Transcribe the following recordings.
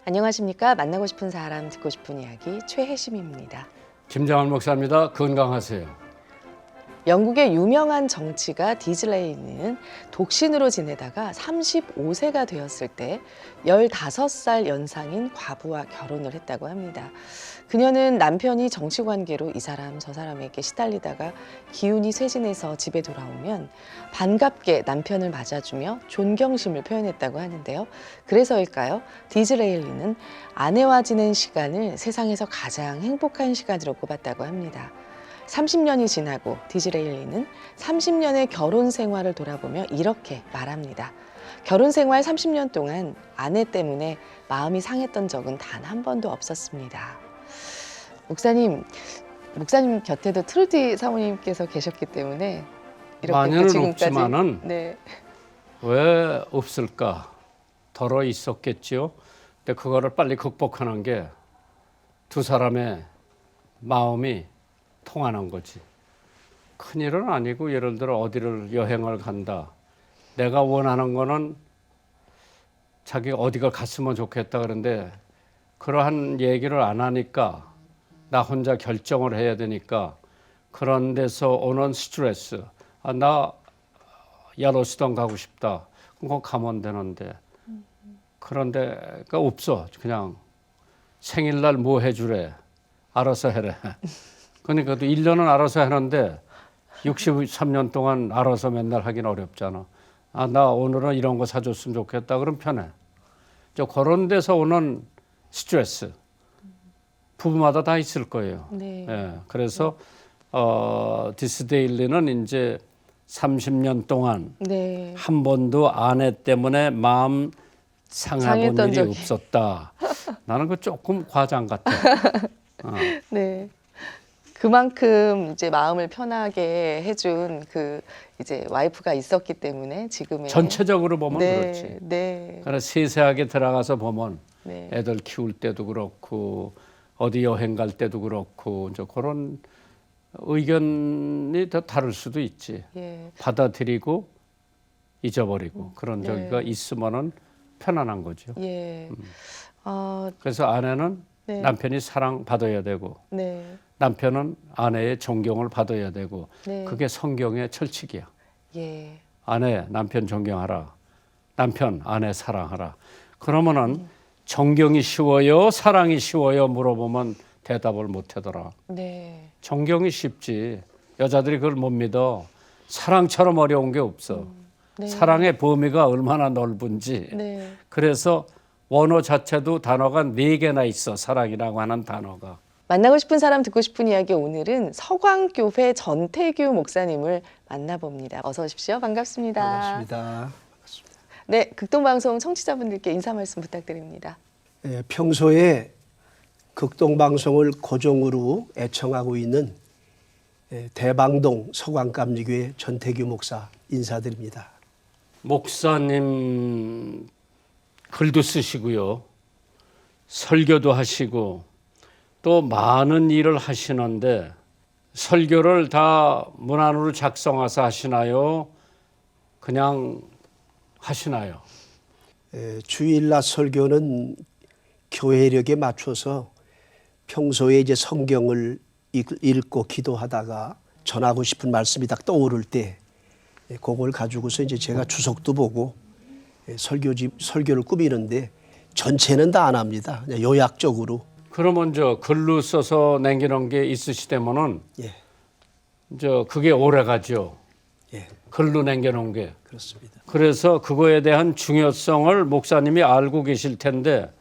안녕하십니까? 만나고 싶은 사람, 듣고 싶은 이야기 최혜심입니다. 김정환 목사입니다. 건강하세요. 영국의 유명한 정치가 디즈레이는 독신으로 지내다가 35세가 되었을 때 15살 연상인 과부와 결혼을 했다고 합니다. 그녀는 남편이 정치 관계로 이 사람 저 사람에게 시달리다가 기운이 쇠진해서 집에 돌아오면 반갑게 남편을 맞아주며 존경심을 표현했다고 하는데요. 그래서일까요? 디즈레일리는 아내와 지낸 시간을 세상에서 가장 행복한 시간으로 꼽았다고 합니다. 30년이 지나고 디즈레일리는 30년의 결혼 생활을 돌아보며 이렇게 말합니다. 결혼 생활 30년 동안 아내 때문에 마음이 상했던 적은 단 한 번도 없었습니다. 목사님 곁에도 트루디 사모님께서 계셨기 때문에 이렇게 많이는 지금까지 없지만은 네. 왜 없을까? 덜어 있었겠지요. 근데 그거를 빨리 극복하는 게 두 사람의 마음이 통하는 거지. 큰일은 아니고 예를 들어 어디를 여행을 간다. 내가 원하는 거는 자기가 어디가 갔으면 좋겠다 그런데 그러한 얘기를 안 하니까 나 혼자 결정을 해야 되니까 그런 데서 오는 스트레스. 나 옐로스톤 가고 싶다. 그거 가면 되는데 그런 데가 없어. 그냥 생일날 뭐 해주래. 알아서 해래. 그러니까 또 1년은 알아서 하는데 63년 동안 알아서 맨날 하긴 어렵잖아. 나 오늘은 이런 거 사줬으면 좋겠다. 그럼 편해. 그런 데서 오는 스트레스. 부부마다 다 있을 거예요. 네. 예, 그래서 디스데일리는 이제 30년 동안 네. 한 번도 아내 때문에 마음 상해본 상했던 일이 적이. 없었다. 나는 그 조금 과장 같아. 네. 그만큼 이제 마음을 편하게 해준 그 이제 와이프가 있었기 때문에 지금의 전체적으로 보면 네, 그렇지. 네, 그러나 세세하게 들어가서 보면 네, 애들 키울 때도 그렇고 어디 여행 갈 때도 그렇고 이제 그런 의견이 더 다를 수도 있지. 예, 받아들이고 잊어버리고 그런 네. 저기가 있으면은 편안한 거죠. 예. 그래서 아내는 네. 남편이 사랑받아야 되고 네, 남편은 아내의 존경을 받아야 되고 네. 그게 성경의 철칙이야. 예, 아내, 남편 존경하라. 남편, 아내 사랑하라. 그러면은 존경이 쉬워요? 사랑이 쉬워요? 물어보면 대답을 못 하더라. 네, 존경이 쉽지. 여자들이 그걸 못 믿어. 사랑처럼 어려운 게 없어. 네. 사랑의 범위가 얼마나 넓은지. 네. 그래서 원어 자체도 단어가 4개나 있어. 사랑이라고 하는 단어가. 만나고 싶은 사람 듣고 싶은 이야기 오늘은 서광교회 전태규 목사님을 만나봅니다. 어서 오십시오. 반갑습니다. 반갑습니다. 네, 극동방송 청취자분들께 인사 말씀 부탁드립니다. 평소에 극동방송을 고정으로 애청하고 있는 대방동 서광감리교회 전태규 목사 인사드립니다. 목사님 글도 쓰시고요. 설교도 하시고 또 많은 일을 하시는데 설교를 다 문안으로 작성해서 하시나요? 그냥 하시나요? 주일날 설교는 교회력에 맞춰서 평소에 이제 성경을 읽고 기도하다가 전하고 싶은 말씀이 딱 떠오를 때 그걸 가지고서 이제 제가 주석도 보고 설교를 꾸미는데 전체는 다 안 합니다. 그냥 요약적으로. 그러면 글로 써서 남기는 게 있으시다면은 예, 그게 오래 가죠. 예, 글로 남겨놓은 게. 그렇습니다. 그래서 그거에 대한 중요성을 목사님이 알고 계실 텐데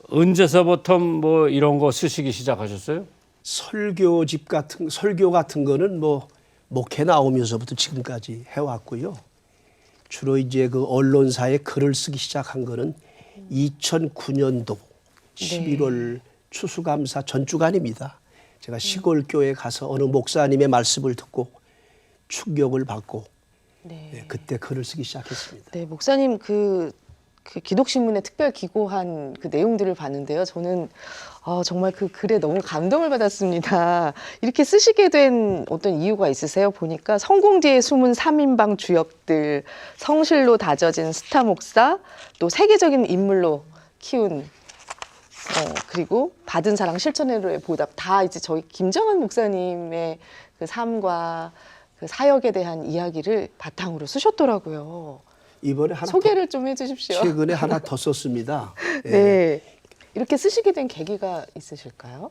언제서부터 뭐 이런 거 쓰시기 시작하셨어요? 설교 같은 거는 뭐 목회 나오면서부터 지금까지 해왔고요. 주로 이제 그 언론사에 글을 쓰기 시작한 거는 2009년도 11월 추수감사 전주간입니다. 제가 시골 교회 가서 어느 목사님의 말씀을 듣고 충격을 받고 네. 그때 글을 쓰기 시작했습니다. 네, 목사님 그 기독신문에 특별 기고한 그 내용들을 봤는데요. 저는 정말 그 글에 너무 감동을 받았습니다. 이렇게 쓰시게 된 어떤 이유가 있으세요? 보니까 성공지에 숨은 3인방 주역들, 성실로 다져진 스타 목사, 또 세계적인 인물로 키운 그리고 받은 사랑 실천으로의 보답 다 이제 저희 김정한 목사님의 그 삶과 그 사역에 대한 이야기를 바탕으로 쓰셨더라고요. 이번에 하나 소개를 좀 해주십시오. 최근에 하나 더 썼습니다. 예. 네, 이렇게 쓰시게 된 계기가 있으실까요?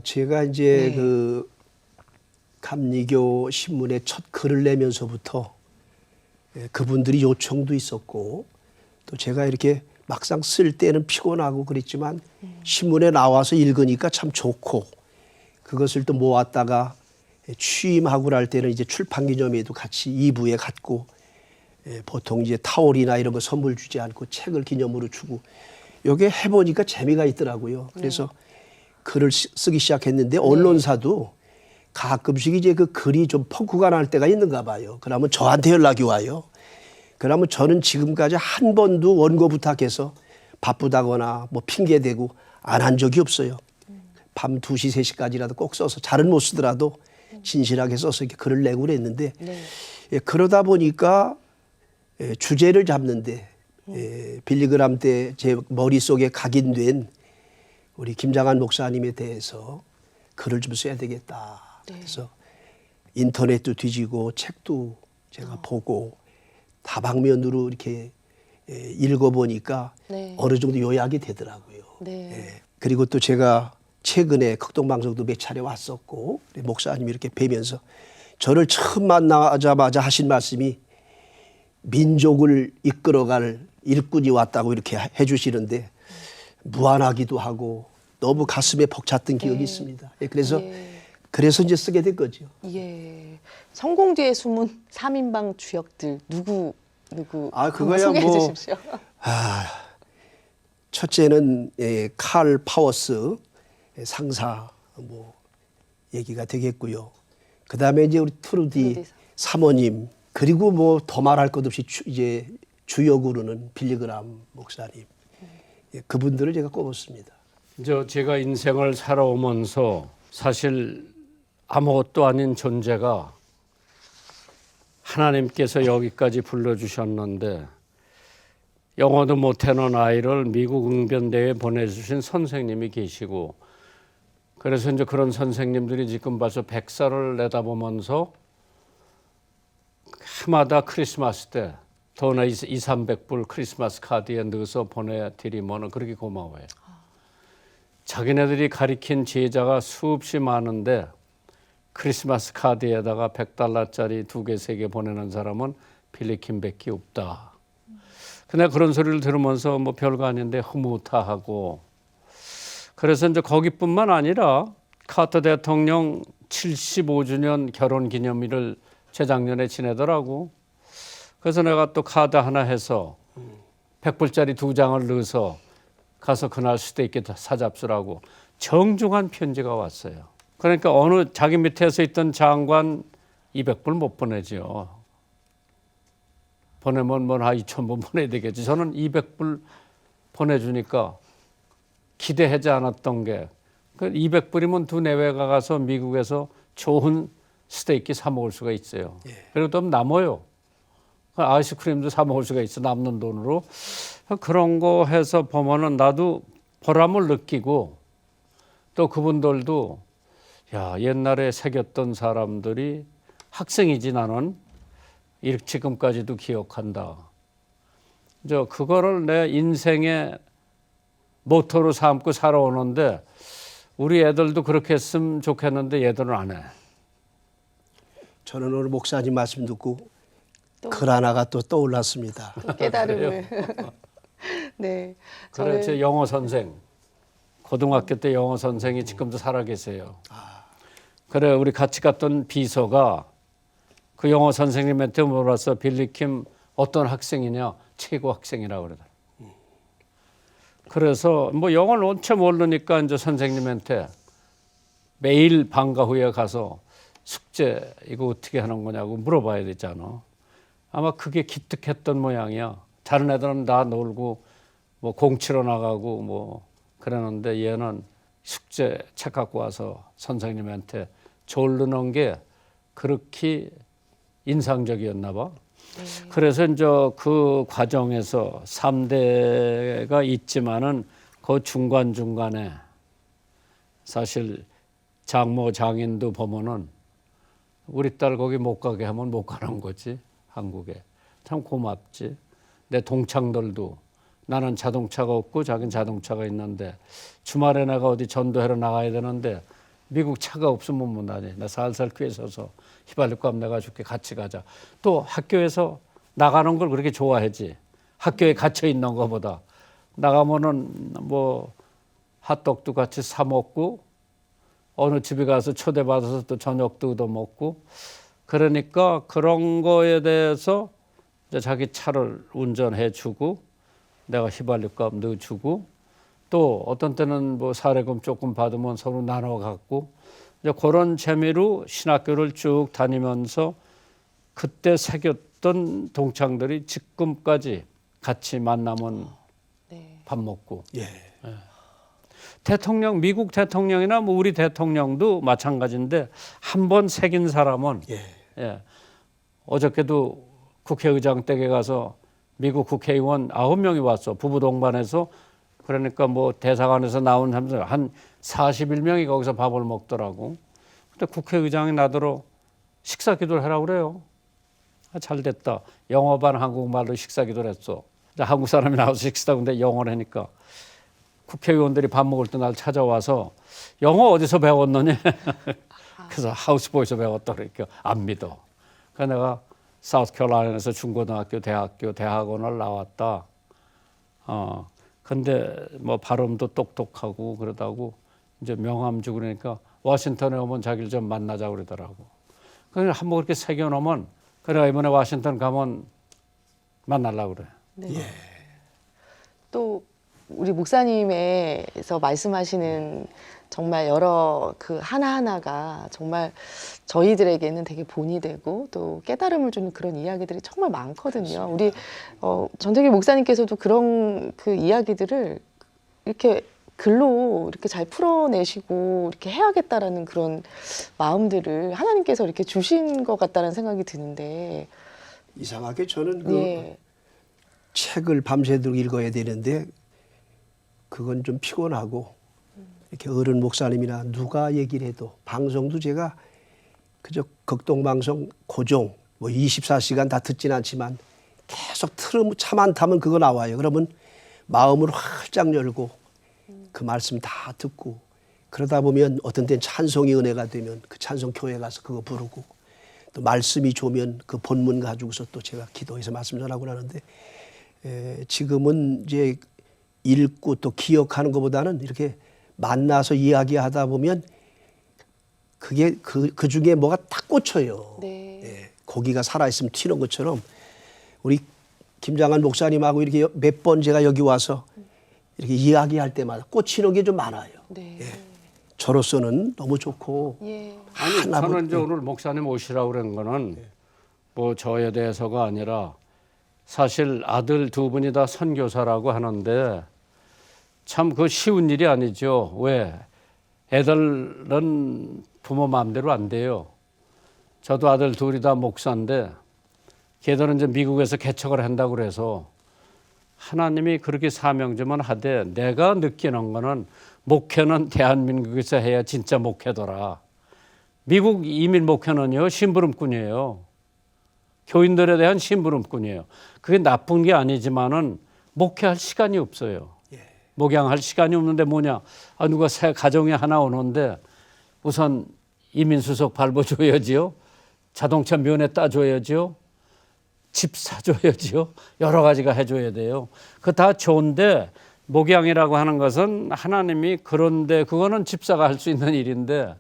제가 이제 네. 그 감리교 신문에 첫 글을 내면서부터 그분들이 요청도 있었고 또 제가 이렇게 막상 쓸 때는 피곤하고 그랬지만 신문에 나와서 읽으니까 참 좋고 그것을 또 모았다가 취임하고 날 때는 이제 출판 기념회도 같이 2부에 갖고 보통 이제 타올이나 이런 거 선물 주지 않고 책을 기념으로 주고 요게 해보니까 재미가 있더라고요. 그래서 글을 쓰기 시작했는데 언론사도 가끔씩 이제 그 글이 좀 펑크가 날 때가 있는가 봐요. 그러면 저한테 연락이 와요. 그러면 저는 지금까지 한 번도 원고 부탁해서 바쁘다거나 뭐 핑계대고 안 한 적이 없어요. 밤 2시, 3시까지라도 꼭 써서 잘은 못 쓰더라도 진실하게 써서 이렇게 글을 내고 그랬는데 그러다 보니까 주제를 잡는데 빌리그람 때 제 머릿속에 각인된 우리 김장한 목사님에 대해서 글을 좀 써야 되겠다. 그래서 인터넷도 뒤지고 책도 제가 보고 다방면으로 이렇게 읽어보니까 어느 정도 요약이 되더라고요. 그리고 또 제가 최근에 극동방송도 몇 차례 왔었고 목사님이 이렇게 뵈면서 저를 처음 만나자마자 하신 말씀이 민족을 이끌어갈 일꾼이 왔다고 이렇게 해주시는데 무안하기도 하고 너무 가슴에 벅찼던 기억이 있습니다. 그래서 이제 쓰게 된 거죠. 예. 성공 뒤에 숨은 3인방 주역들 누구 그거야 소개해 뭐 주십시오. 첫째는 칼 파워스 상사 뭐 얘기가 되겠고요. 그다음에 이제 우리 트루디 사모님 그리고 뭐 더 말할 것 없이 이제 주역으로는 빌리그람 목사님 그분들을 제가 꼽았습니다. 제가 인생을 살아오면서 사실 아무것도 아닌 존재가 하나님께서 여기까지 불러주셨는데 영어도 못하는 아이를 미국 응변대에 보내주신 선생님이 계시고 그래서 이제 그런 선생님들이 지금 봐서 100살을 내다보면서 해마다 크리스마스 때 돈에 200~300불 크리스마스 카드에 넣어서 보내드리면 그렇게 고마워요. 자기네들이 가리킨 제자가 수없이 많은데 크리스마스 카드에다가 $100짜리 2개, 3개 보내는 사람은 빌리킴밖에 없다. 근데 그런 소리를 들으면서 뭐 별거 아닌데 흐뭇하고 그래서 이제 거기뿐만 아니라 카터 대통령 75주년 결혼 기념일을 재작년에 지내더라고. 그래서 내가 또 카드 하나 해서 100불짜리 2장을 넣어서 가서 그날 스테이크 사잡수라고 정중한 편지가 왔어요. 그러니까 어느 자기 밑에서 있던 장관 200불 못 보내죠. 보내면 뭐 2,000번 보내야 되겠지. 저는 200불 보내주니까 기대하지 않았던 게 200불이면 두 내외가 가서 미국에서 좋은 스테이크 사 먹을 수가 있어요. 그리고 또 남아요. 아이스크림도 사 먹을 수가 있어 남는 돈으로. 그런 거 해서 보면은 나도 보람을 느끼고 또 그분들도 야 옛날에 새겼던 사람들이 학생이지 나는 지금까지도 기억한다. 그거를 내 인생의 모토로 삼고 살아오는데 우리 애들도 그렇게 했으면 좋겠는데 얘들은 안 해. 저는 오늘 목사님 말씀 듣고 글 하나가 또 떠올랐습니다. 또 깨달음을. 네. 그래, 제 영어 선생, 고등학교 때 영어 선생이 지금도 살아 계세요. 그래, 우리 같이 갔던 비서가 그 영어 선생님한테 물어서 빌리킴 어떤 학생이냐? 최고 학생이라고 그러더라고요. 그래서 뭐 영어를 원체 모르니까 이제 선생님한테 매일 방과 후에 가서 숙제 이거 어떻게 하는 거냐고 물어봐야 되잖아. 아마 그게 기특했던 모양이야. 다른 애들은 다 놀고 뭐 공치러 나가고 뭐 그러는데 얘는 숙제 책 갖고 와서 선생님한테 조르는 게 그렇게 인상적이었나 봐. 그래서 이제 그 과정에서 3대가 있지만은 그 중간중간에 사실 장모 장인도 보면은 우리 딸 거기 못 가게 하면 못 가는 거지, 한국에. 참 고맙지. 내 동창들도 나는 자동차가 없고 자기는 자동차가 있는데 주말에 내가 어디 전도하러 나가야 되는데 미국 차가 없으면 못 나니. 나 살살 퀴에 서서 휘발유값 내가 줄게, 같이 가자. 또 학교에서 나가는 걸 그렇게 좋아하지. 학교에 갇혀 있는 것보다 나가면은 뭐 핫도그도 같이 사 먹고 어느 집에 가서 초대받아서 또 저녁도 얻어 먹고, 그러니까 그런 거에 대해서 이제 자기 차를 운전해 주고 내가 휘발유값 넣어주고, 또 어떤 때는 뭐 사례금 조금 받으면 서로 나눠 갖고, 이제 그런 재미로 신학교를 쭉 다니면서 그때 새겼던 동창들이 지금까지 같이 만나면 네. 밥 먹고. 예. 대통령, 미국 대통령이나 뭐 우리 대통령도 마찬가지인데 한 번 새긴 사람은 예. 예. 어저께도 국회의장 댁에 가서 미국 국회의원 9명이 왔어. 부부 동반해서. 그러니까 뭐 대사관에서 나온 사람들 한 41명이 거기서 밥을 먹더라고. 근데 국회의장이 나더러 식사 기도를 하라고 그래요. 아, 잘 됐다. 영어 반 한국말로 식사 기도를 했어. 한국 사람이 나와서 식사, 근데 영어를 하니까 국회의원들이 밥 먹을 때 날 찾아와서 영어 어디서 배웠느냐. 그래서 하우스보이에서 배웠다 그러니까 안 믿어. 그래서 내가 사우스캐롤라이나에서 중고등학교, 대학교, 대학원을 나왔다. 근데 뭐 발음도 똑똑하고 그러다고 이제 명함 주고 그러니까 워싱턴에 오면 자기를 좀 만나자고 그러더라고. 그래서 한번 그렇게 새겨놓으면, 그래 이번에 워싱턴 가면 만나려고 그래. 네. 예. 또 우리 목사님에서 말씀하시는 정말 여러 그 하나하나가 정말 저희들에게는 되게 본이 되고 또 깨달음을 주는 그런 이야기들이 정말 많거든요. 우리 전태기 목사님께서도 그런 그 이야기들을 이렇게 글로 이렇게 잘 풀어내시고 이렇게 해야겠다라는 그런 마음들을 하나님께서 이렇게 주신 것 같다는 생각이 드는데, 이상하게 저는 그 예. 책을 밤새도록 읽어야 되는데 그건 좀 피곤하고, 이렇게 어른 목사님이나 누가 얘기를 해도, 방송도 제가 그저 극동방송 고정 뭐 24시간 다 듣진 않지만 계속 틀으면 차 안 타면 그거 나와요. 그러면 마음을 활짝 열고 그 말씀 다 듣고, 그러다 보면 어떤 때는 찬송이 은혜가 되면 그 찬송 교회 가서 그거 부르고, 또 말씀이 좋으면 그 본문 가지고서 또 제가 기도해서 말씀 전하고 하는데, 지금은 이제 읽고 또 기억하는 것보다는 이렇게 만나서 이야기하다 보면 그게 그 중에 뭐가 딱 꽂혀요. 네. 예, 고기가 살아있으면 튀는 것처럼 우리 김장한 목사님하고 이렇게 몇 번 제가 여기 와서 이렇게 이야기할 때마다 꽂히는 게 좀 많아요. 네. 예, 저로서는 너무 좋고. 예. 아니 하나 저는 이제 예. 오늘 목사님 오시라고 그런 거는 뭐 저에 대해서가 아니라, 사실 아들 두 분이 다 선교사라고 하는데 참 그 쉬운 일이 아니죠. 왜? 애들은 부모 마음대로 안 돼요. 저도 아들 둘이 다 목사인데 걔들은 이제 미국에서 개척을 한다고 그래서 하나님이 그렇게 사명 주면 하되, 내가 느끼는 거는 목회는 대한민국에서 해야 진짜 목회더라. 미국 이민 목회는요 심부름꾼이에요. 교인들에 대한 심부름꾼이에요. 그게 나쁜 게 아니지만은 목회할 시간이 없어요. 목양할 시간이 없는데 뭐냐? 누가 새 가정에 하나 오는데 우선 이민수석 밟아줘야지요. 자동차 면허 따줘야지요. 집 사줘야지요. 여러 가지가 해줘야 돼요. 그거 다 좋은데, 목양이라고 하는 것은 하나님이, 그런데 그거는 집사가 할 수 있는 일인데,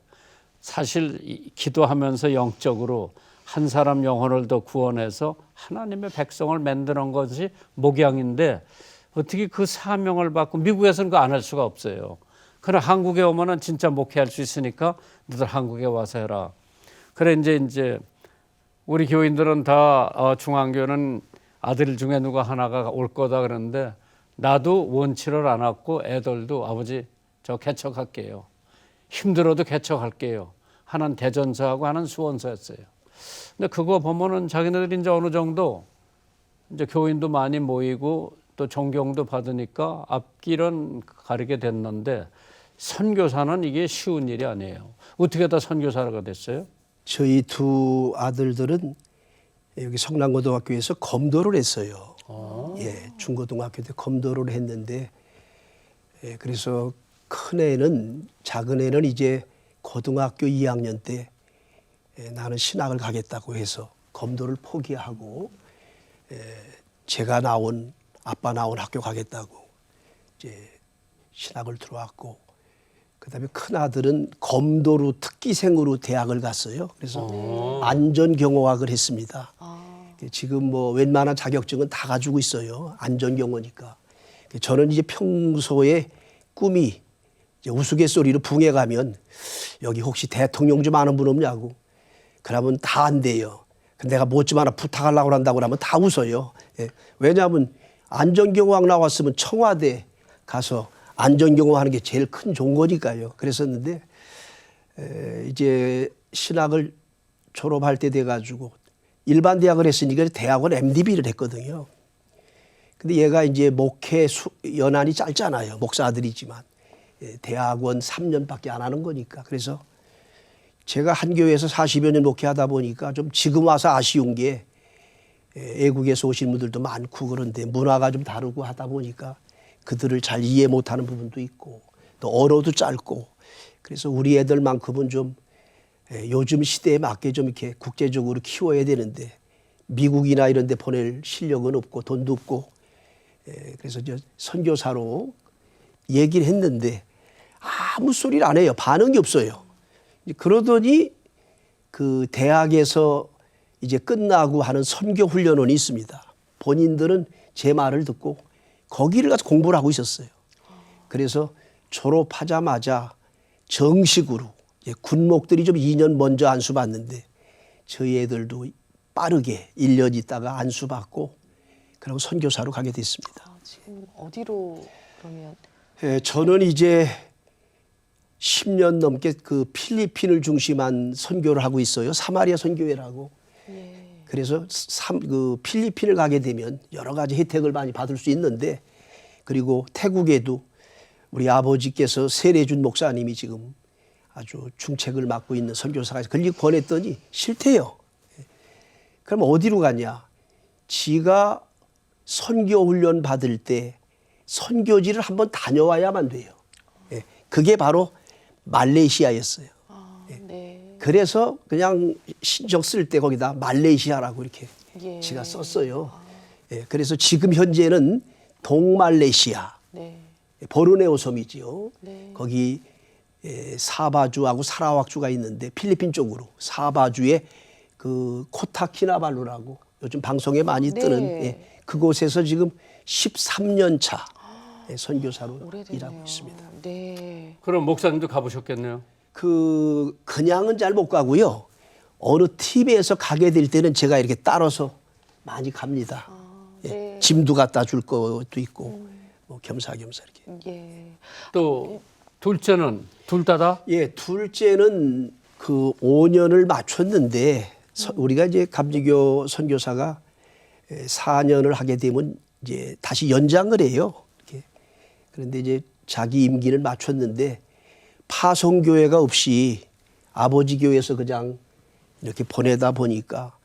사실 기도하면서 영적으로 한 사람 영혼을 더 구원해서 하나님의 백성을 만드는 것이 목양인데, 어떻게 그 사명을 받고, 미국에서는 그거 안 할 수가 없어요. 그러나 한국에 오면은 진짜 목회할 수 있으니까 너들 한국에 와서 해라. 그래 이제 우리 교인들은 다 중앙교는 아들 중에 누가 하나가 올 거다 그러는데, 나도 원치를 않았고 애들도 아버지 저 개척할게요. 힘들어도 개척할게요. 하나는 대전서하고 하나는 수원서였어요. 근데 그거 보면은 자기네들이 이제 어느 정도 이제 교인도 많이 모이고 또 존경도 받으니까 앞길은 가르게 됐는데 선교사는 이게 쉬운 일이 아니에요. 어떻게 다 선교사가 됐어요? 저희 두 아들들은 여기 성남고등학교에서 검도를 했어요. 예, 중고등학교 때 검도를 했는데, 예, 그래서 큰 애는, 작은 애는 이제 고등학교 2학년 때 나는 신학을 가겠다고 해서 검도를 포기하고, 제가 나온, 아빠 나온 학교 가겠다고 이제 신학을 들어왔고, 그다음에 큰 아들은 검도로 특기생으로 대학을 갔어요. 그래서 안전경호학을 했습니다. 지금 뭐 웬만한 자격증은 다 가지고 있어요. 안전경호니까. 저는 이제 평소에 꿈이 이제 우스갯소리로 붕에 가면 여기 혹시 대통령 좀 아는 분 없냐고. 그러면 다 안 돼요. 근데 내가 뭐 좀 하나 부탁하려고 한다고 하면 다 웃어요. 예. 왜냐하면 안전경호학 나왔으면 청와대 가서 안전경호하는 게 제일 큰 좋은 거니까요. 그랬었는데 이제 신학을 졸업할 때 돼가지고 일반 대학을 했으니까 대학원 MDB를 했거든요. 근데 얘가 이제 목회 연한이 짧잖아요. 목사 아들이지만 대학원 3년밖에 안 하는 거니까. 그래서 제가 한 교회에서 40여 년 목회하다 보니까 좀 지금 와서 아쉬운 게 외국에서 오신 분들도 많고 그런데 문화가 좀 다르고 하다 보니까 그들을 잘 이해 못하는 부분도 있고 또 언어도 짧고 그래서 우리 애들만큼은 좀 요즘 시대에 맞게 좀 이렇게 국제적으로 키워야 되는데 미국이나 이런 데 보낼 실력은 없고 돈도 없고 그래서 저 선교사로 얘기를 했는데 아무 소리를 안 해요. 반응이 없어요. 그러더니 그 대학에서 이제 끝나고 하는 선교 훈련원이 있습니다. 본인들은 제 말을 듣고 거기를 가서 공부를 하고 있었어요. 그래서 졸업하자마자 정식으로 군목들이 좀 2년 먼저 안수받는데 저희 애들도 빠르게 1년 있다가 안수받고 그리고 선교사로 가게 됐습니다. 지금 어디로 그러면? 저는 이제 10년 넘게 그 필리핀을 중심한 선교를 하고 있어요. 사마리아 선교회라고. 그래서 그 필리핀을 가게 되면 여러 가지 혜택을 많이 받을 수 있는데 그리고 태국에도 우리 아버지께서 세례준 목사님이 지금 아주 중책을 맡고 있는 선교사가 걸리 권했더니 싫대요. 그럼 어디로 가냐? 지가 선교 훈련 받을 때 선교지를 한번 다녀와야만 돼요. 그게 바로 말레이시아였어요. 네. 그래서 그냥 신청 쓸 때 거기다 말레이시아라고 이렇게 예. 지가 썼어요. 그래서 지금 현재는 동말레이시아, 네. 보르네오 섬이지요. 네. 거기 사바주하고 사라왁주가 있는데 필리핀 쪽으로 사바주에 그 코타키나발루라고 요즘 방송에 많이 뜨는 그곳에서 지금 13년 차 선교사로 오래됐네요. 일하고 있습니다. 네. 그럼 목사님도 가보셨겠네요. 그냥은 잘 못 가고요. 어느 팀에서 가게 될 때는 제가 이렇게 따라서 많이 갑니다. 네. 짐도 갖다 줄 것도 있고 뭐 겸사겸사 이렇게. 예. 또 둘째는 둘 다다? 예, 둘째는 그 5년을 맞췄는데 우리가 이제 감리교 선교사가 4년을 하게 되면 이제 다시 연장을 해요. 이렇게. 그런데 이제 자기 임기를 맞췄는데 파송교회가 없이 아버지 교회에서 그냥 이렇게 보내다 보니까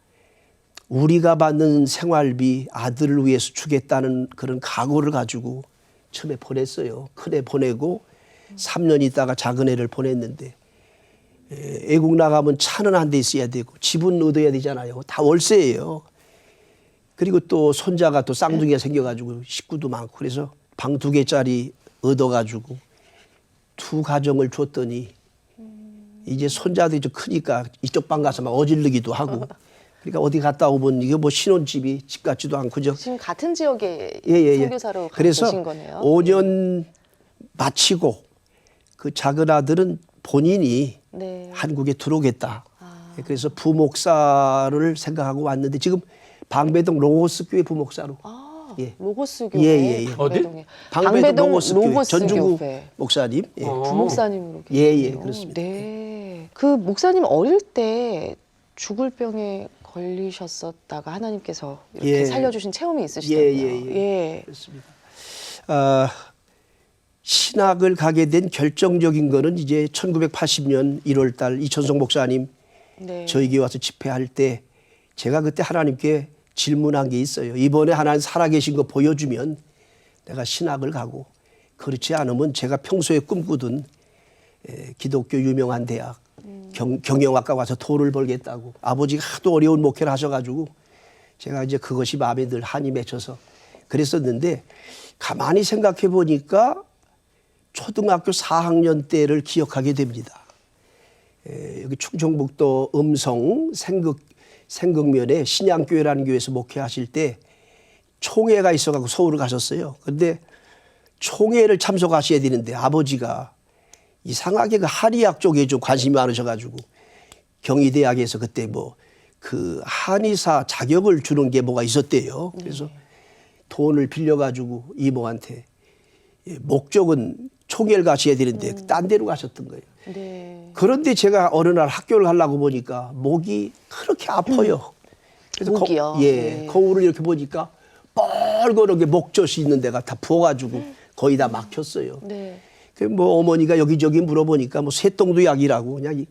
우리가 받는 생활비 아들을 위해서 주겠다는 그런 각오를 가지고 처음에 보냈어요. 큰애 보내고 3년 있다가 작은 애를 보냈는데 애국 나가면 차는 한 대 있어야 되고 집은 얻어야 되잖아요. 다 월세예요. 그리고 또 손자가 또 쌍둥이가 생겨가지고 식구도 많고 그래서 방 2개짜리 얻어가지고 2가정을 줬더니 이제 손자들이 좀 크니까 이쪽 방 가서 막 어질르기도 하고 그러니까 어디 갔다 오면 이게 뭐 신혼집이 집 같지도 않고 지금 같은 지역에 예. 선교사로 그래서 가신 거네요. 5년 마치고 그 작은 아들은 본인이 네. 한국에 들어오겠다. 그래서 부목사를 생각하고 왔는데 지금 방배동 로고스 교회 부목사로. 예. 로고스 교회. 예. 방배동에. 방배동 로고스 교회 전주구 교회. 목사님. 예. 부목사님으로 예, 계시네요. 그렇습니다. 네. 그 목사님 어릴 때 죽을 병에 걸리셨었다가 하나님께서 이렇게 예. 살려주신 체험이 있으시다고요. 예. 그렇습니다. 신학을 가게 된 결정적인 거는 이제 1980년 1월 달 이천성 목사님 네. 저희 교회 와서 집회할 때 제가 그때 하나님께 질문한 게 있어요. 이번에 하나님 살아계신 거 보여주면 내가 신학을 가고, 그렇지 않으면 제가 평소에 꿈꾸던 기독교 유명한 대학 경영학과 가서 돈을 벌겠다고. 아버지가 하도 어려운 목회를 하셔가지고 제가 이제 그것이 마음에 늘 한이 맺혀서 그랬었는데, 가만히 생각해 보니까 초등학교 4학년 때를 기억하게 됩니다. 여기 충청북도 음성 생극면에 신양교회라는 교회에서 목회하실 때 총회가 있어가지고 서울을 가셨어요. 그런데 총회를 참석하셔야 되는데 아버지가 이상하게 그 한의학 쪽에 좀 관심이 많으셔가지고 경희대학에서 그때 뭐 그 한의사 자격을 주는 게 뭐가 있었대요. 그래서 돈을 빌려가지고 이모한테, 목적은 총회를 가셔야 되는데 딴 데로 가셨던 거예요. 네. 그런데 제가 어느 날 학교를 가려고 보니까 목이 그렇게 아파요. 그래서 목이요? 네. 거울을 이렇게 보니까 뻘겋게 목젖이 있는 데가 다 부어가지고 거의 다 막혔어요. 네. 뭐 어머니가 여기저기 물어보니까 뭐 쇠똥도 약이라고, 그냥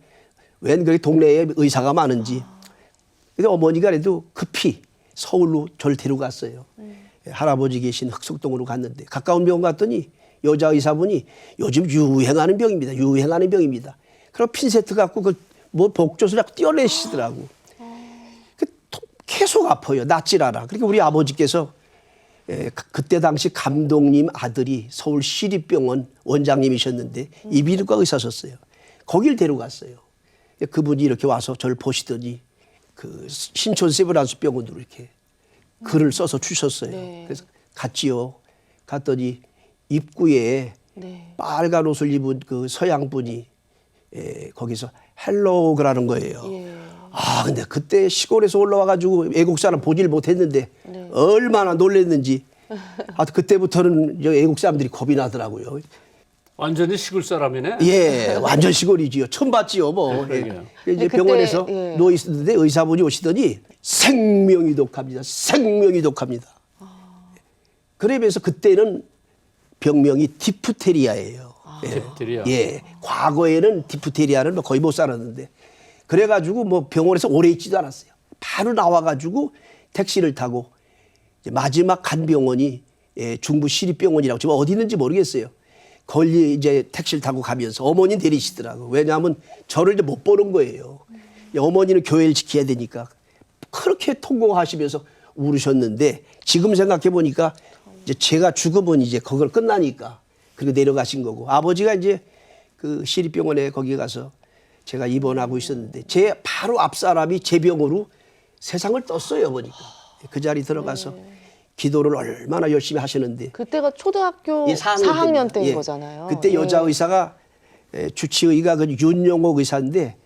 웬 그렇게 동네에 의사가 많은지. 근데 어머니가 그래도 급히 서울로 저를 데려갔어요. 할아버지 계신 흑석동으로 갔는데 가까운 병원 갔더니 여자 의사분이 요즘 유행하는 병입니다. 유행하는 병입니다. 그럼 핀세트 갖고 그 뭐 복조를 자꾸 떼어내시더라고. 계속 아파요. 낫질 않아. 그러니까 우리 아버지께서 그때 당시 감독님 아들이 서울 시립병원 원장님이셨는데 이비인후과 의사셨어요. 거길 데려갔어요. 그분이 이렇게 와서 저를 보시더니 그 신촌 세브란스 병원으로 이렇게 글을 써서 주셨어요. 네. 그래서 갔지요. 갔더니 입구에 네. 빨간 옷을 입은 그 서양 분이 거기서 헬로우 그러는 거예요. 예. 근데 그때 시골에서 올라와가지고 외국 사람 보질 못했는데 네. 얼마나 놀랬는지. 그때부터는 외국 사람들이 겁이 나더라고요. 완전히 시골 사람이네. 예, 완전 시골이지요. 처음 봤지요, 뭐. 그러게요. 이제 그때, 병원에서 예. 누워 있었는데 의사분이 오시더니 생명이 독합니다. 생명이 독합니다. 그러면서 그때는 병명이 디프테리아예요. 디프테리아. 예, 과거에는 디프테리아는 거의 못 살았는데, 그래가지고 뭐 병원에서 오래 있지도 않았어요. 바로 나와가지고 택시를 타고 이제 마지막 간 병원이 중부 시립병원이라고, 지금 어디 있는지 모르겠어요. 거기 이제 택시를 타고 가면서 어머니 내리시더라고. 왜냐하면 저를 이제 못 보는 거예요. 어머니는 교회를 지켜야 되니까. 그렇게 통곡하시면서 울으셨는데, 지금 생각해 보니까 이제 제가 죽으면 이제 그걸 끝나니까 그리고 내려가신 거고, 아버지가 이제 그 시립병원에 거기 가서 제가 입원하고 있었는데 제 바로 앞 사람이 제 병으로 세상을 떴어요, 보니까. 그 자리 들어가서 기도를 얼마나 열심히 하시는데. 그때가 초등학교 예, 4학년 때인 예. 거잖아요. 그때 예. 여자 의사가 주치의가 그 윤용옥 의사인데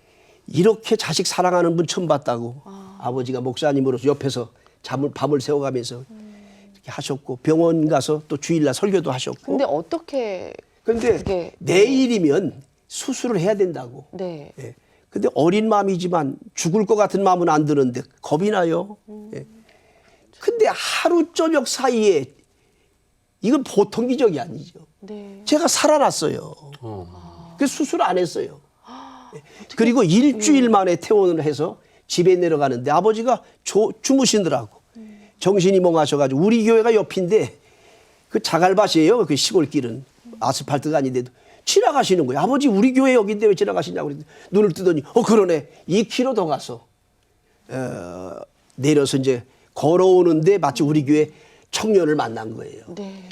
이렇게 자식 사랑하는 분 처음 봤다고. 아버지가 목사님으로서 옆에서 밤을 새워가면서 이렇게 하셨고, 병원 가서 또 주일날 설교도 하셨고. 근데 어떻게 근데 그게 내일이면 수술을 해야 된다고. 네. 예. 근데 어린 마음이지만 죽을 것 같은 마음은 안 드는데 겁이 나요. 예. 근데 하루 저녁 사이에 이건 보통 기적이 아니죠. 네. 제가 살아났어요. 그래서 수술 안 했어요. 예. 그리고 일주일 만에 퇴원을 해서 집에 내려가는데 아버지가 주무시더라고. 정신이 멍하셔가지고, 우리 교회가 옆인데 그 자갈밭이에요. 그 시골길은 아스팔트가 아닌데도 지나가시는 거예요. 아버지, 우리 교회 여기인데 왜 지나가시냐고 그랬더니 눈을 뜨더니 그러네. 2km 더 가서 내려서 이제 걸어오는데 마치 우리 교회 청년을 만난 거예요. 네.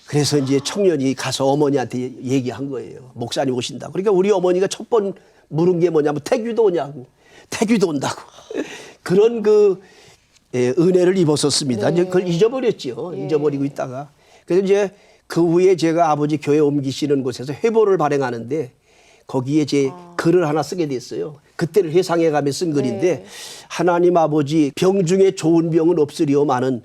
그래서 이제 청년이 가서 어머니한테 얘기한 거예요. 목사님 오신다고. 그러니까 우리 어머니가 첫 번 물은 게 뭐냐면 태귀도 오냐고. 태귀도 온다고. 그런 그 은혜를 입었었습니다. 이제 그걸 잊어버렸지요. 잊어버리고 있다가. 그래서 이제 그 후에 제가 아버지 교회 옮기시는 곳에서 회보를 발행하는데 거기에 제 글을 하나 쓰게 됐어요. 그때를 회상해 가며 쓴 글인데, 하나님 아버지, 병 중에 좋은 병은 없으리오마는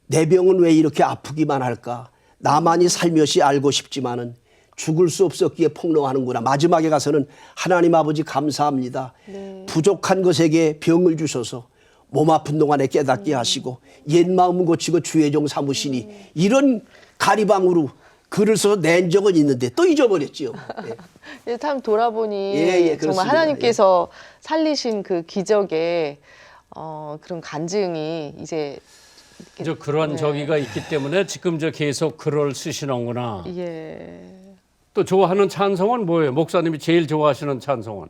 내 병은 왜 이렇게 아프기만 할까? 나만이 살며시 알고 싶지만은 죽을 수 없었기에 폭로하는구나. 마지막에 가서는 하나님 아버지 감사합니다. 부족한 것에게 병을 주셔서 몸 아픈 동안에 깨닫게 하시고 옛 마음은 고치고 주의 종 삼으시니 이런 가리방으로 글을 써서 낸 적은 있는데 또 잊어버렸지요. 예. 참 돌아보니 예, 정말 그렇습니다. 하나님께서 살리신 그 기적의 그런 간증이 이제 이제 그런 저기가 있기 때문에 지금 저 계속 글을 쓰시는구나. 예. 또 좋아하는 찬송은 뭐예요? 목사님이 제일 좋아하시는 찬송은?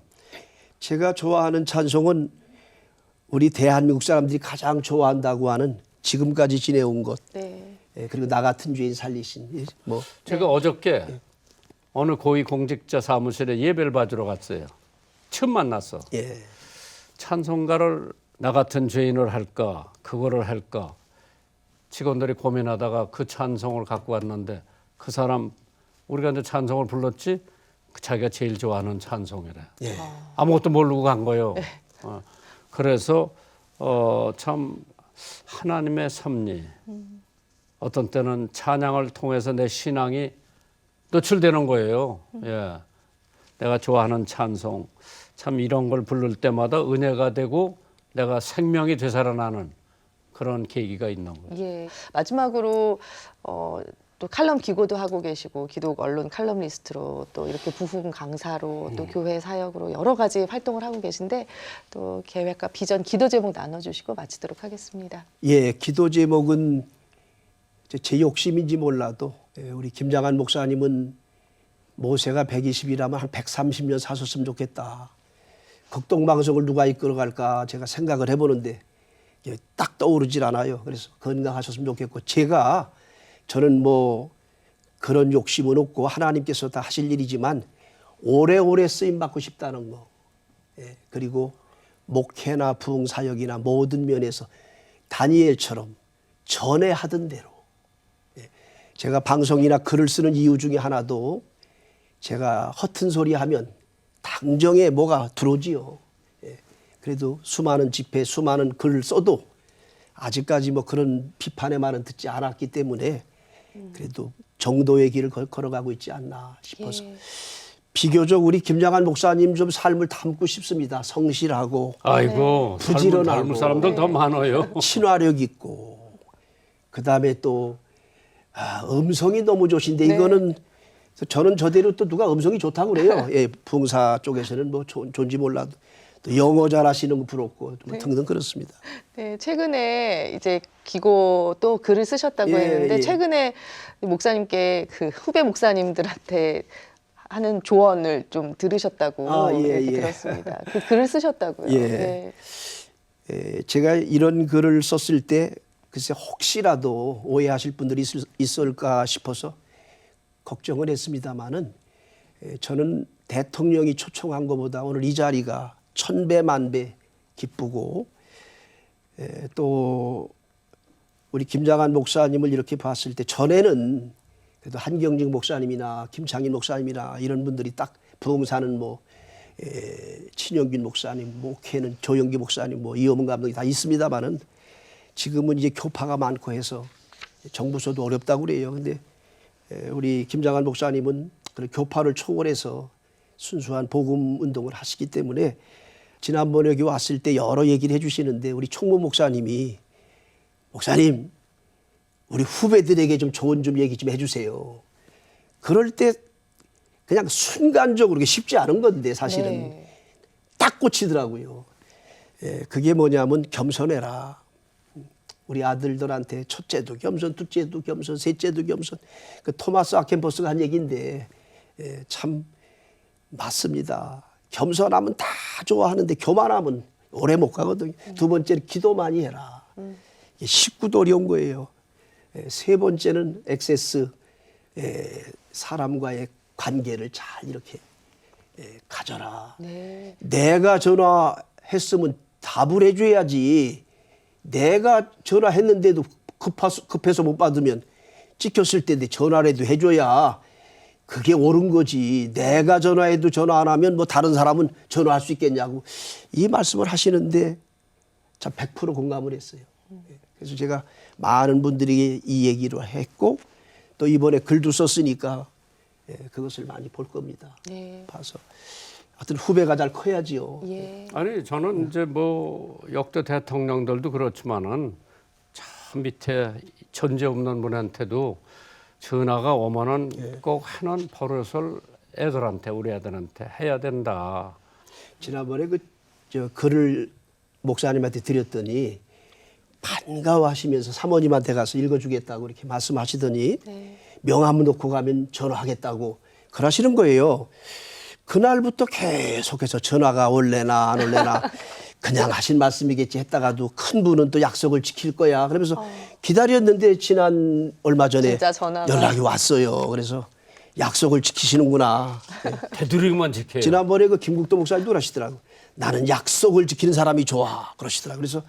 제가 좋아하는 찬송은 우리 대한민국 사람들이 가장 좋아한다고 하는 지금까지 지내온 것, 네. 예, 그리고 나 같은 죄인 살리신 예, 뭐 제가 어저께 어느 고위 공직자 사무실에 예배를 받으러 갔어요. 처음 만났어. 예. 찬송가를 나 같은 죄인을 할까 그거를 할까 직원들이 고민하다가 그 찬송을 갖고 왔는데 그 사람 우리가 이제 찬송을 불렀지 자기가 제일 좋아하는 찬송이래. 예. 아무것도 모르고 간 거예요. 그래서 참 하나님의 섭리 어떤 때는 찬양을 통해서 내 신앙이 노출되는 거예요. 예. 내가 좋아하는 찬송 참 이런 걸 부를 때마다 은혜가 되고 내가 생명이 되살아나는 그런 계기가 있는 거예요. 예. 마지막으로 또 칼럼 기고도 하고 계시고 기독 언론 칼럼니스트로 또 이렇게 부흥 강사로 또 교회 사역으로 여러 가지 활동을 하고 계신데 또 계획과 비전, 기도 제목 나눠주시고 마치도록 하겠습니다. 예, 기도 제목은 제 욕심인지 몰라도 우리 김장한 목사님은 모세가 120이라면 한 130년 사셨으면 좋겠다. 극동방송을 누가 이끌어갈까 제가 생각을 해보는데 딱 떠오르질 않아요. 그래서 건강하셨으면 좋겠고 저는 뭐 그런 욕심은 없고 하나님께서 다 하실 일이지만 오래오래 쓰임받고 싶다는 거. 예, 그리고 목회나 부흥사역이나 모든 면에서 다니엘처럼 전에 하던 대로 제가 방송이나 글을 쓰는 이유 중에 하나도 제가 허튼 소리 하면 당정에 뭐가 들어오지요. 예. 그래도 수많은 집회, 수많은 글을 써도 아직까지 뭐 그런 비판의 말은 듣지 않았기 때문에 그래도 정도의 길을 걸어가고 있지 않나 싶어서 비교적 우리 김장한 목사님 좀 삶을 담고 싶습니다. 성실하고 아이고 부지런하고 닮은 사람들 더 많아요. 친화력 있고 그다음에 또 음성이 너무 좋으신데 이거는 저는 저대로 또 누가 음성이 좋다고 그래요. 예, 부흥사 쪽에서는 뭐 좋은지 몰라도 또 영어 잘하시는 거 부럽고 뭐 등등 그렇습니다. 네, 최근에 이제 기고 또 글을 쓰셨다고 예, 했는데 예. 최근에 목사님께 그 후배 목사님들한테 하는 조언을 좀 들으셨다고 이렇게 들었습니다. 그 글을 쓰셨다고요. 예. 네. 제가 이런 글을 썼을 때 글쎄 혹시라도 오해하실 분들이 있을까 싶어서 걱정을 했습니다마는 저는 대통령이 초청한 것보다 오늘 이 자리가 천배 만배 기쁘고 또 우리 김장한 목사님을 이렇게 봤을 때 전에는 그래도 한경직 목사님이나 김창인 목사님이나 이런 분들이 딱 부흥사는 뭐 친영균 목사님, 목회는 조영기 목사님, 뭐 이어문 감독이 다 있습니다마는 지금은 이제 교파가 많고 해서 정부서도 어렵다고 그래요. 근데 우리 김장한 목사님은 그런 교파를 초월해서 순수한 복음 운동을 하시기 때문에 지난번에 여기 왔을 때 여러 얘기를 해주시는데 우리 총무 목사님이 목사님 우리 후배들에게 좀 좋은 좀 얘기 좀 해주세요. 그럴 때 그냥 순간적으로 그게 쉽지 않은 건데 사실은 딱 꽂히더라고요. 그게 뭐냐면 겸손해라. 우리 아들들한테 첫째도 겸손, 둘째도 겸손, 셋째도 겸손. 그 토마스 아켄포스가 한 얘기인데 참 맞습니다. 겸손하면 다 좋아하는데 교만하면 오래 못 가거든요. 두 번째는 기도 많이 해라. 식구도 어려운 거예요. 세 번째는 액세스, 사람과의 관계를 잘 이렇게 가져라. 네. 내가 전화했으면 답을 해줘야지. 내가 전화했는데도 급해서 못 받으면 찍혔을 텐데 전화라도 해줘야 그게 옳은 거지. 내가 전화해도 전화 안 하면 뭐 다른 사람은 전화할 수 있겠냐고 이 말씀을 하시는데 참 100% 공감을 했어요. 그래서 제가 많은 분들이 이 얘기를 했고 또 이번에 글도 썼으니까 그것을 많이 볼 겁니다. 네. 봐서 하여튼 후배가 잘 커야지요. 예. 아니 저는 이제 뭐 역대 대통령들도 그렇지만은 참 밑에 존재 없는 분한테도 전화가 오면은 꼭 하는 버릇을 애들한테 우리 애들한테 해야 된다. 지난번에 저 글을 목사님한테 드렸더니 반가워하시면서 사모님한테 가서 읽어주겠다고 이렇게 말씀하시더니 네. 명함 놓고 가면 전화하겠다고 그러시는 거예요. 그날부터 계속해서 전화가 올래나 안 올래나 그냥 하신 말씀이겠지 했다가도 큰 분은 또 약속을 지킬 거야. 그러면서 기다렸는데 지난 얼마 전에 진짜 전화가. 연락이 왔어요. 그래서 약속을 지키시는구나. 되도록이면 지켜요. 지난번에 그 김국도 목사님도 그러시더라고. 나는 약속을 지키는 사람이 좋아. 그러시더라고. 그래서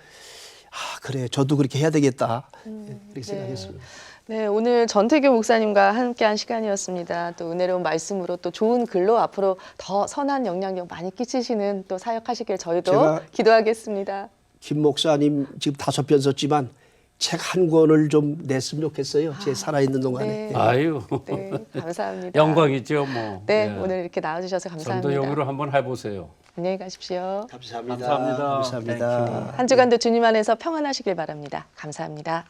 그래 저도 그렇게 해야 되겠다. 이렇게 생각했습니다. 네, 오늘 전태규 목사님과 함께한 시간이었습니다. 또 은혜로운 말씀으로 또 좋은 글로 앞으로 더 선한 영향력 많이 끼치시는 또 사역하시길 저희도 제가 기도하겠습니다. 김 목사님 지금 5편 썼지만 책 한 권을 좀 냈으면 좋겠어요. 제 살아있는 동안에. 네. 아유 네, 감사합니다. 영광이죠 뭐. 네, 예. 오늘 이렇게 나와주셔서 감사합니다. 전도용으로 한번 해보세요. 안녕히 가십시오. 감사합니다. 감사합니다. 감사합니다. 땡큐. 한 주간도 주님 안에서 평안하시길 바랍니다. 감사합니다.